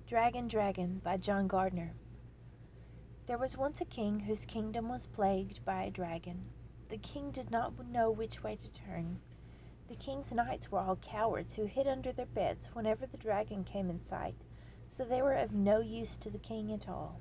Dragon, Dragon by John Gardner. There was once a king whose kingdom was plagued by a dragon. The king did not know which way to turn. The king's knights were all cowards who hid under their beds whenever the dragon came in sight, so they were of no use to the king at all.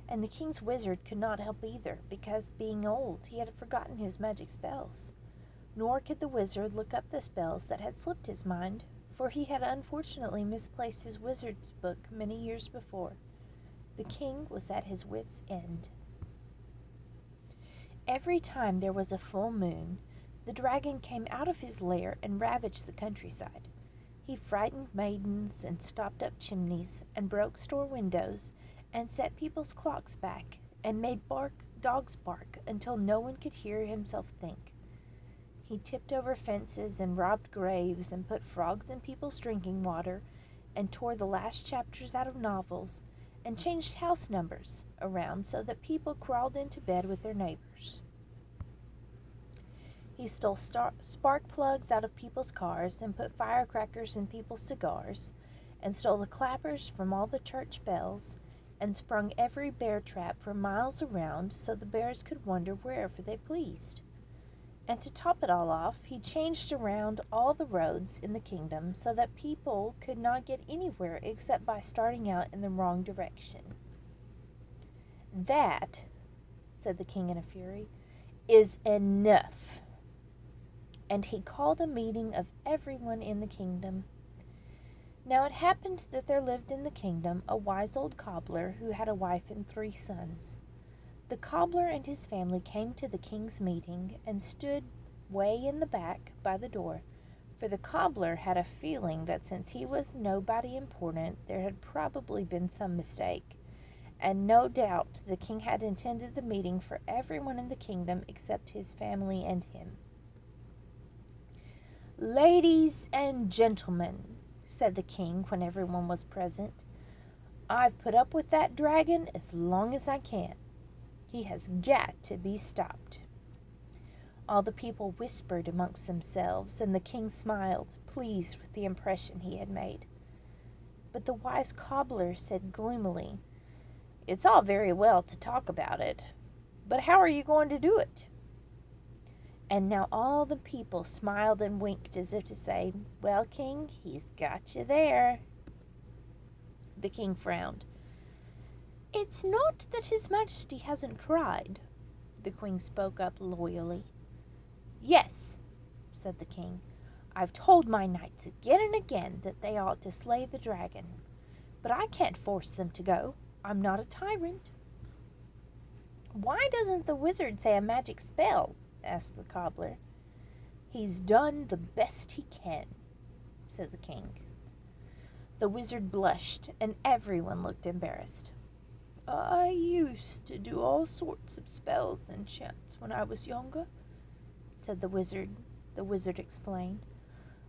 And the king's wizard could not help either, because, being old, he had forgotten his magic spells. Nor could the wizard look up the spells that had slipped his mind, for he had unfortunately misplaced his wizard's book many years before. The king was at his wits' end. Every time there was a full moon, the dragon came out of his lair and ravaged the countryside. He frightened maidens and stopped up chimneys and broke store windows and set people's clocks back and made dogs bark until no one could hear himself think. He tipped over fences and robbed graves and put frogs in people's drinking water and tore the last chapters out of novels and changed house numbers around so that people crawled into bed with their neighbors. He stole spark plugs out of people's cars and put firecrackers in people's cigars and stole the clappers from all the church bells and sprung every bear trap for miles around so the bears could wander wherever they pleased. And to top it all off, he changed around all the roads in the kingdom so that people could not get anywhere except by starting out in the wrong direction. "That," said the king in a fury, "is enough." And he called a meeting of everyone in the kingdom. Now it happened that there lived in the kingdom a wise old cobbler who had a wife and 3 sons. The cobbler and his family came to the king's meeting and stood way in the back by the door, for the cobbler had a feeling that since he was nobody important there had probably been some mistake, and no doubt the king had intended the meeting for everyone in the kingdom except his family and him. "Ladies and gentlemen," said the king when everyone was present, "I've put up with that dragon as long as I can. He has got to be stopped." All the people whispered amongst themselves, and the king smiled, pleased with the impression he had made. But the wise cobbler said gloomily, "It's all very well to talk about it, but how are you going to do it?" And now all the people smiled and winked as if to say, "Well, king, he's got you there." The king frowned. "It's not that his majesty hasn't tried." The queen spoke up loyally. "Yes," said the king, "I've told my knights again and again that they ought to slay the dragon, but I can't force them to go. I'm not a tyrant." "Why doesn't the wizard say a magic spell?" asked the cobbler. "He's done the best he can," said the king. The wizard blushed, and everyone looked embarrassed. "I used to do all sorts of spells and chants when I was younger," said the wizard. The wizard explained,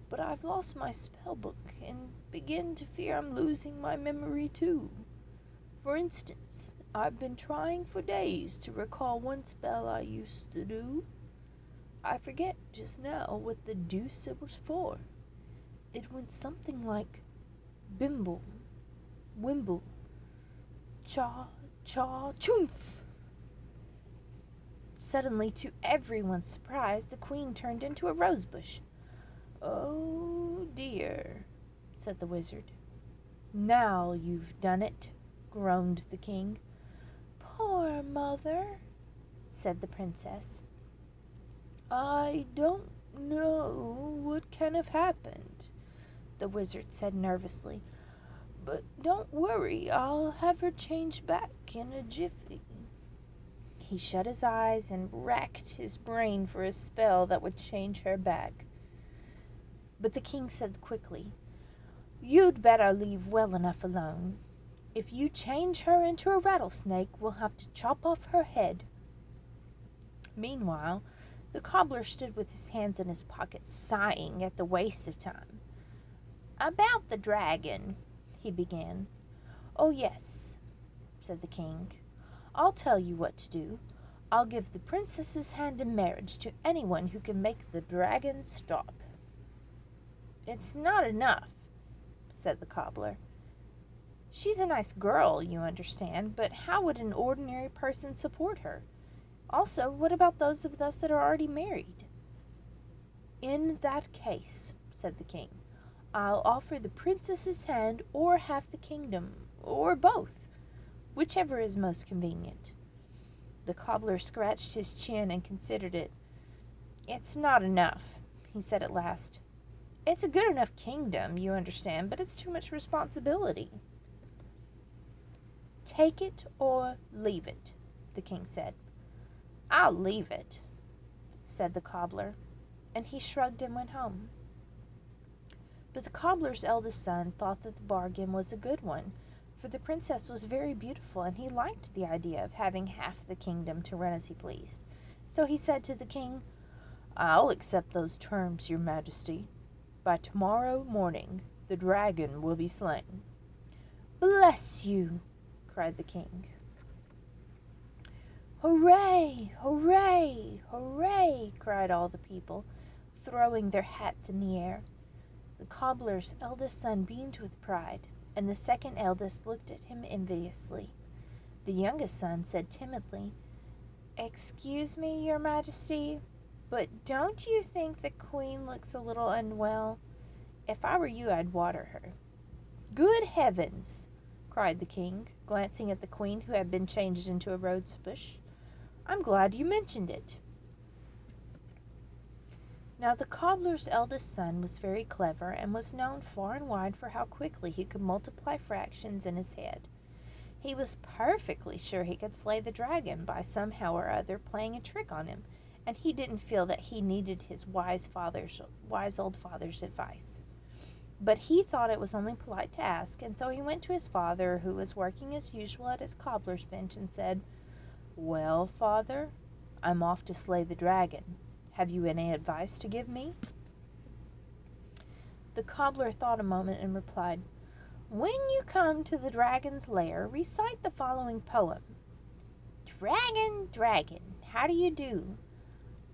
"but I've lost my spell book and begin to fear I'm losing my memory too. For instance, I've been trying for days to recall one spell I used to do. I forget just now what the deuce it was for. It went something like bimble, wimble, cha, cha, choomph." Suddenly, to everyone's surprise, the queen turned into a rosebush. "Oh dear," said the wizard. "Now you've done it," groaned the king. "Poor mother," said the princess. "I don't know what can have happened," the wizard said nervously, "but don't worry, I'll have her changed back in a jiffy." He shut his eyes and racked his brain for a spell that would change her back. But the king said quickly, "You'd better leave well enough alone. If you change her into a rattlesnake, we'll have to chop off her head." Meanwhile, the cobbler stood with his hands in his pockets, sighing at the waste of time. "About the dragon," he began. "Oh, yes," said the king. "I'll tell you what to do. I'll give the princess's hand in marriage to anyone who can make the dragon stop." "It's not enough," said the cobbler. She's a nice girl, you understand, but how would an ordinary person support her? Also, what about those of us that are already married?" "In that case," said the king, "I'll offer the princess's hand or half the kingdom, or both, whichever is most convenient." The cobbler scratched his chin and considered it. "It's not enough," he said at last. "It's a good enough kingdom, you understand, but it's too much responsibility." "Take it or leave it," the king said. "I'll leave it," said the cobbler, and he shrugged and went home. But the cobbler's eldest son thought that the bargain was a good one, for the princess was very beautiful, and he liked the idea of having half the kingdom to run as he pleased. So he said to the king, "I'll accept those terms, your majesty. By tomorrow morning the dragon will be slain." "Bless you!" cried the king. "Hooray! Hooray! Hooray!" cried all the people, throwing their hats in the air. The cobbler's eldest son beamed with pride, and the second eldest looked at him enviously. The youngest son said timidly, "Excuse me, your majesty, but don't you think the queen looks a little unwell? If I were you, I'd water her." "Good heavens!" cried the king, glancing at the queen, who had been changed into a rose bush. "I'm glad you mentioned it." Now the cobbler's eldest son was very clever, and was known far and wide for how quickly he could multiply fractions in his head. He was perfectly sure he could slay the dragon by somehow or other playing a trick on him, and he didn't feel that he needed his wise old father's advice. But he thought it was only polite to ask, and so he went to his father, who was working as usual at his cobbler's bench, and said, "Well, father, I'm off to slay the dragon. Have you any advice to give me?" The cobbler thought a moment and replied, "When you come to the dragon's lair, recite the following poem: 'Dragon, dragon, how do you do?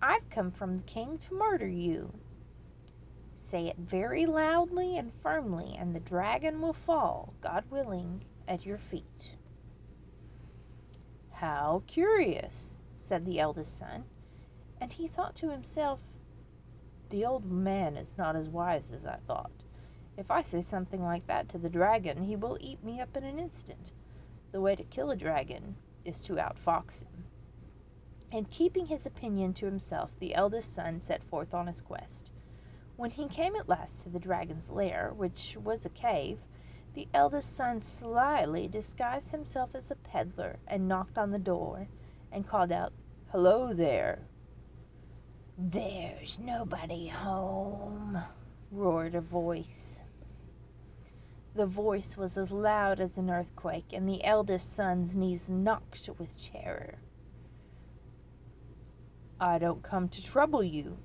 I've come from the king to murder you.' Say it very loudly and firmly, and the dragon will fall, God willing, at your feet." "How curious," said the eldest son, and he thought to himself, "The old man is not as wise as I thought. If I say something like that to the dragon, he will eat me up in an instant. The way to kill a dragon is to outfox him." And keeping his opinion to himself, the eldest son set forth on his quest. When he came at last to the dragon's lair, which was a cave, the eldest son slyly disguised himself as a peddler and knocked on the door and called out, "Hello there." "There's nobody home," roared a voice. The voice was as loud as an earthquake, and the eldest son's knees knocked with terror. "I don't come to trouble you,"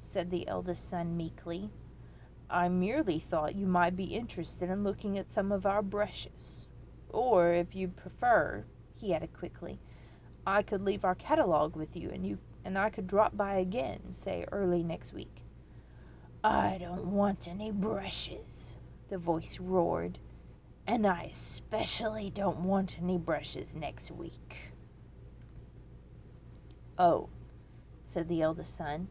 said the eldest son meekly. "I merely thought you might be interested in looking at some of our brushes. Or, if you prefer," he added quickly, "I could leave our catalogue with you, and I could drop by again, say early next week." "I don't want any brushes," the voice roared, "and I especially don't want any brushes next week." "Oh," said the eldest son.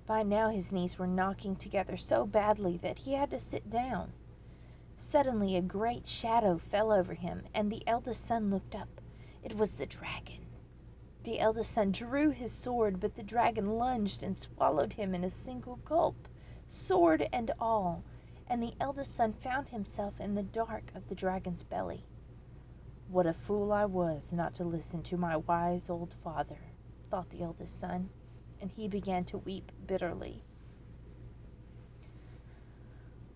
By now his knees were knocking together so badly that he had to sit down. Suddenly a great shadow fell over him, and the eldest son looked up. It was the dragon. The eldest son drew his sword, but the dragon lunged and swallowed him in a single gulp, sword and all, and the eldest son found himself in the dark of the dragon's belly. "What a fool I was not to listen to my wise old father," thought the eldest son, and he began to weep bitterly.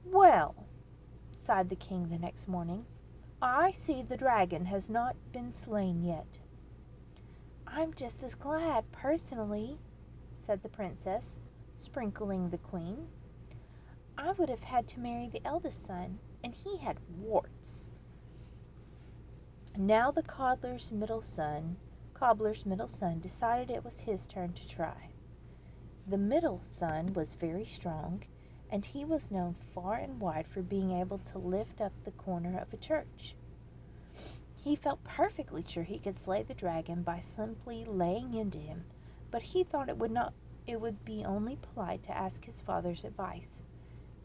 "Well," sighed the king the next morning, "I see the dragon has not been slain yet." "I'm just as glad, personally," said the princess, sprinkling the queen. "I would have had to marry the eldest son, and he had warts." Now the cobbler's middle son decided it was his turn to try. The middle son was very strong, and he was known far and wide for being able to lift up the corner of a church. He felt perfectly sure he could slay the dragon by simply laying into him, but he thought it would be only polite to ask his father's advice.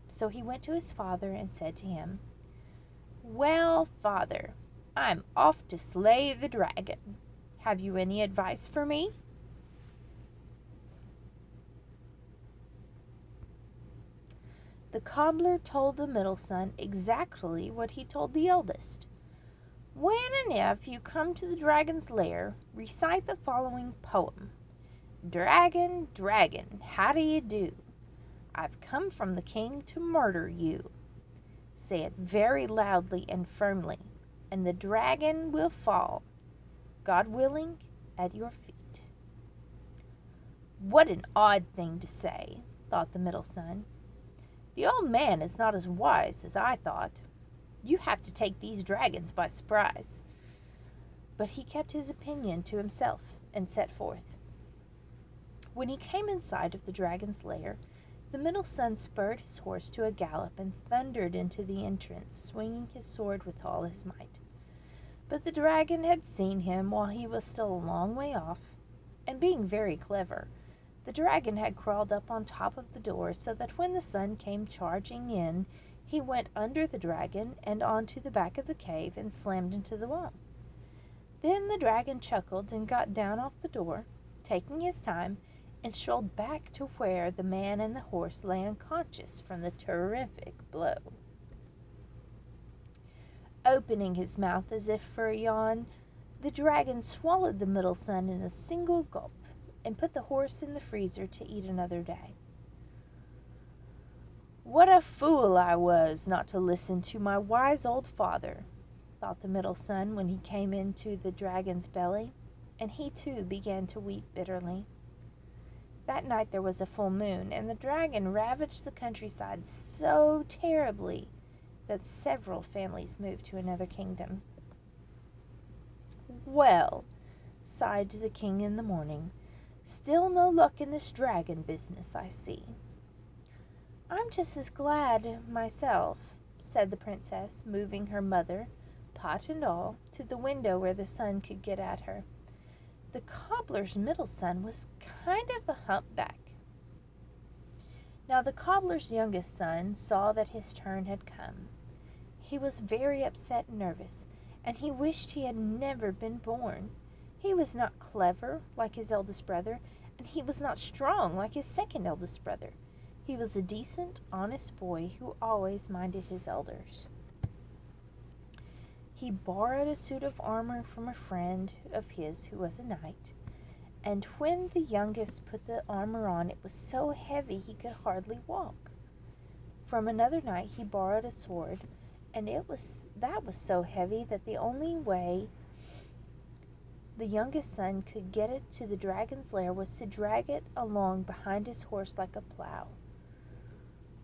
So he went to his father and said to him, "Well, father, I'm off to slay the dragon. Have you any advice for me?" The cobbler told the middle son exactly what he told the eldest. "When and if you come to the dragon's lair, recite the following poem. 'Dragon, dragon, how do you do? I've come from the king to murder you.' Say it very loudly and firmly, and the dragon will fall, God willing, at your feet." "What an odd thing to say," thought the middle son. "The old man is not as wise as I thought. You have to take these dragons by surprise." But he kept his opinion to himself and set forth. When he came in sight of the dragon's lair, the middle son spurred his horse to a gallop and thundered into the entrance, swinging his sword with all his might. But the dragon had seen him while he was still a long way off, and being very clever, the dragon had crawled up on top of the door so that when the son came charging in, he went under the dragon and onto the back of the cave and slammed into the wall. Then the dragon chuckled and got down off the door, taking his time, and strolled back to where the man and the horse lay unconscious from the terrific blow. Opening his mouth as if for a yawn, the dragon swallowed the middle son in a single gulp and put the horse in the freezer to eat another day. "What a fool I was not to listen to my wise old father," thought the middle son when he came into the dragon's belly, and he too began to weep bitterly. That night there was a full moon, and the dragon ravaged the countryside so terribly that several families moved to another kingdom. "Well," sighed the king in the morning, "still no luck in this dragon business, I see." "I'm just as glad myself," said the princess, moving her mother, pot and all, to the window where the sun could get at her. The cobbler's middle son was kind of a humpback. Now the cobbler's youngest son saw that his turn had come. He was very upset and nervous, and he wished he had never been born. He was not clever like his eldest brother, and he was not strong like his second eldest brother. He was a decent, honest boy who always minded his elders. He borrowed a suit of armor from a friend of his who was a knight, and when the youngest put the armor on, it was so heavy he could hardly walk. From another knight he borrowed a sword, and that was so heavy that the only way the youngest son could get it to the dragon's lair was to drag it along behind his horse like a plow.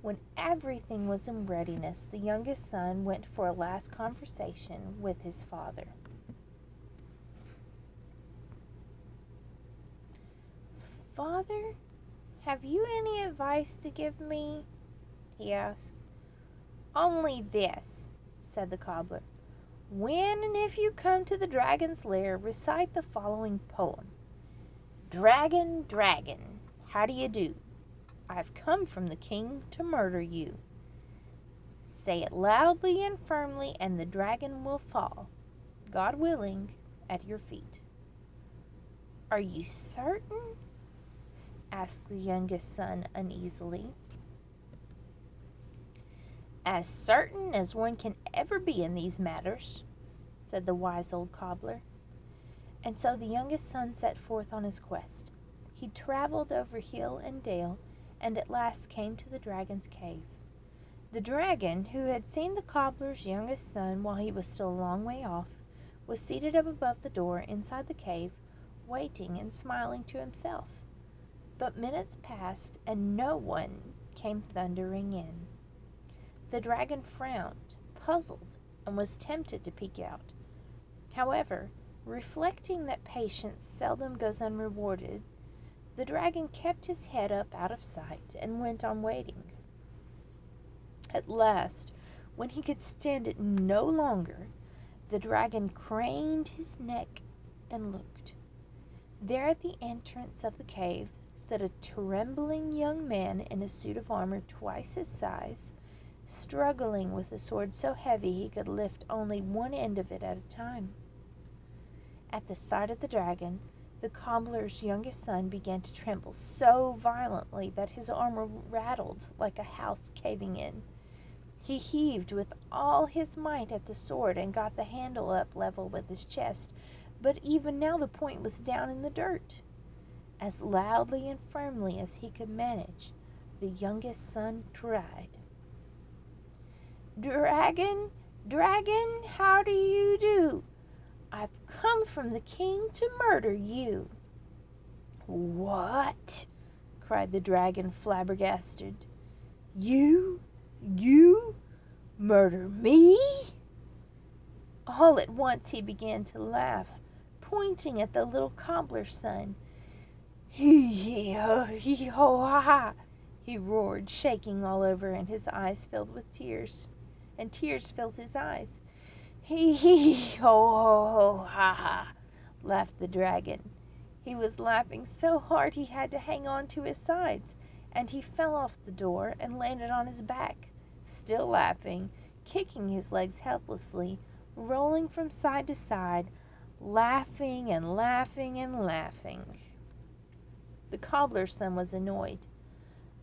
When everything was in readiness, the youngest son went for a last conversation with his father. "Father, have you any advice to give me?" he asked. "Only this," said the cobbler. "When and if you come to the dragon's lair, recite the following poem. 'Dragon, dragon, how do you do? I've come from the king to murder you.' Say it loudly and firmly, and the dragon will fall, God willing, at your feet." "Are you certain?" asked the youngest son uneasily. "As certain as one can ever be in these matters," said the wise old cobbler. And so the youngest son set forth on his quest. He traveled over hill and dale, and at last came to the dragon's cave. The dragon, who had seen the cobbler's youngest son while he was still a long way off, was seated up above the door inside the cave, waiting and smiling to himself. But minutes passed, and no one came thundering in. The dragon frowned, puzzled, and was tempted to peek out. However, reflecting that patience seldom goes unrewarded, the dragon kept his head up out of sight and went on waiting. At last, when he could stand it no longer, the dragon craned his neck and looked. There at the entrance of the cave stood a trembling young man in a suit of armor twice his size, struggling with a sword so heavy he could lift only one end of it at a time. At the sight of the dragon, the cobbler's youngest son began to tremble so violently that his armor rattled like a house caving in. He heaved with all his might at the sword and got the handle up level with his chest, but even now the point was down in the dirt. As loudly and firmly as he could manage, the youngest son cried, "Dragon, dragon, how do you do? I've come from the king to murder you." "What?" cried the dragon, flabbergasted. You murder me?" All at once he began to laugh, pointing at the little cobbler's son. Hee ho, ha ha, he roared, shaking all over, and his eyes filled with tears. And tears filled his eyes. Hee ho, ha ha, laughed the dragon. He was laughing so hard he had to hang on to his sides, and he fell off the door and landed on his back, still laughing, kicking his legs helplessly, rolling from side to side, laughing and laughing and laughing. The cobbler's son was annoyed.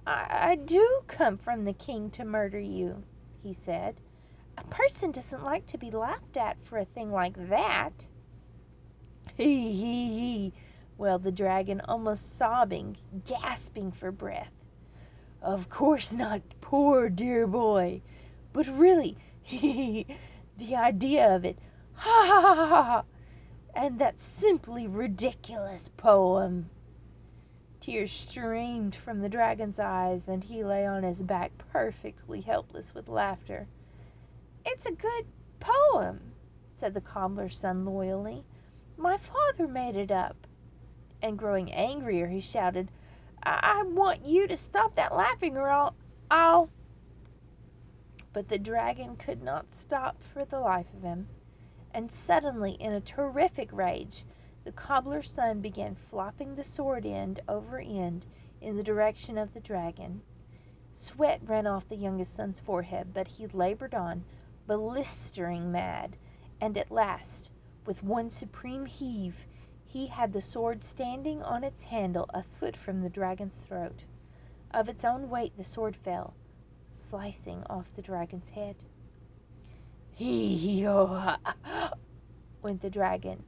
I do come from the king to murder you," he said. "A person doesn't like to be laughed at for a thing like that." Hee, wailed the dragon, almost sobbing, gasping for breath. "Of course not, poor dear boy. But really, the idea of it, ha ha ha ha ha! And that simply ridiculous poem." Tears streamed from the dragon's eyes, and he lay on his back perfectly helpless with laughter. "It's a good poem," said the cobbler's son loyally. "My father made it up." And growing angrier, he shouted, I want you to stop that laughing, or I'll... But the dragon could not stop for the life of him, and suddenly, in a terrific rage, the cobbler's son began flopping the sword end over end in the direction of the dragon. Sweat ran off the youngest son's forehead, but he labored on, blistering mad, and at last, with one supreme heave, he had the sword standing on its handle a foot from the dragon's throat. Of its own weight the sword fell, slicing off the dragon's head. Hee-ho-ha, went the dragon,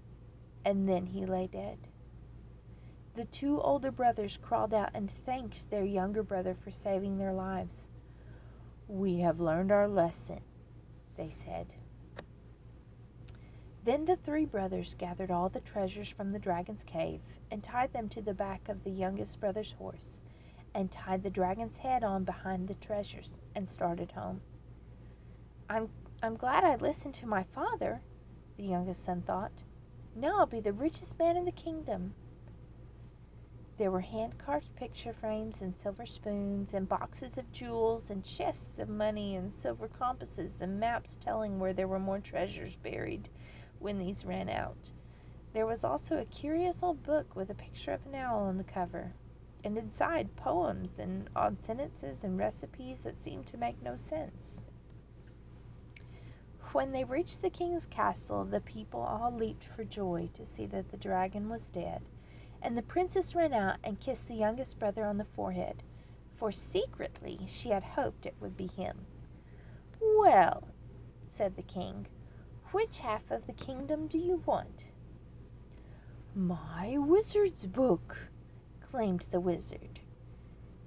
and then he lay dead. The two older brothers crawled out and thanked their younger brother for saving their lives. "We have learned our lesson," they said. Then the three brothers gathered all the treasures from the dragon's cave and tied them to the back of the youngest brother's horse, and tied the dragon's head on behind the treasures, and started home. I'm glad I listened to my father," the youngest son thought. "Now I'll be the richest man in the kingdom." There were hand-carved picture frames and silver spoons and boxes of jewels and chests of money and silver compasses and maps telling where there were more treasures buried when these ran out. There was also a curious old book with a picture of an owl on the cover, and inside poems and odd sentences and recipes that seemed to make no sense. When they reached the king's castle, the people all leaped for joy to see that the dragon was dead, and the princess ran out and kissed the youngest brother on the forehead, for secretly she had hoped it would be him. "Well," said the king, "which half of the kingdom do you want?" "My wizard's book," claimed the wizard.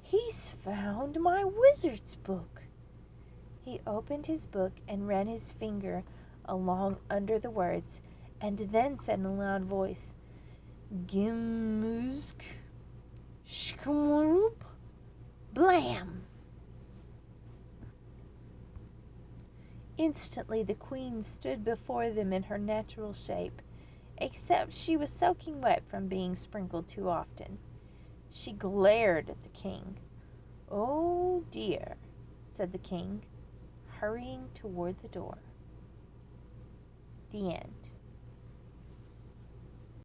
"He's found my wizard's book." He opened his book and ran his finger along under the words, and then said in a loud voice, "Gimmusk, shkmroop, blam!" Instantly the queen stood before them in her natural shape, except she was soaking wet from being sprinkled too often. She glared at the king. "Oh dear," said the king. hurrying toward the door. The end.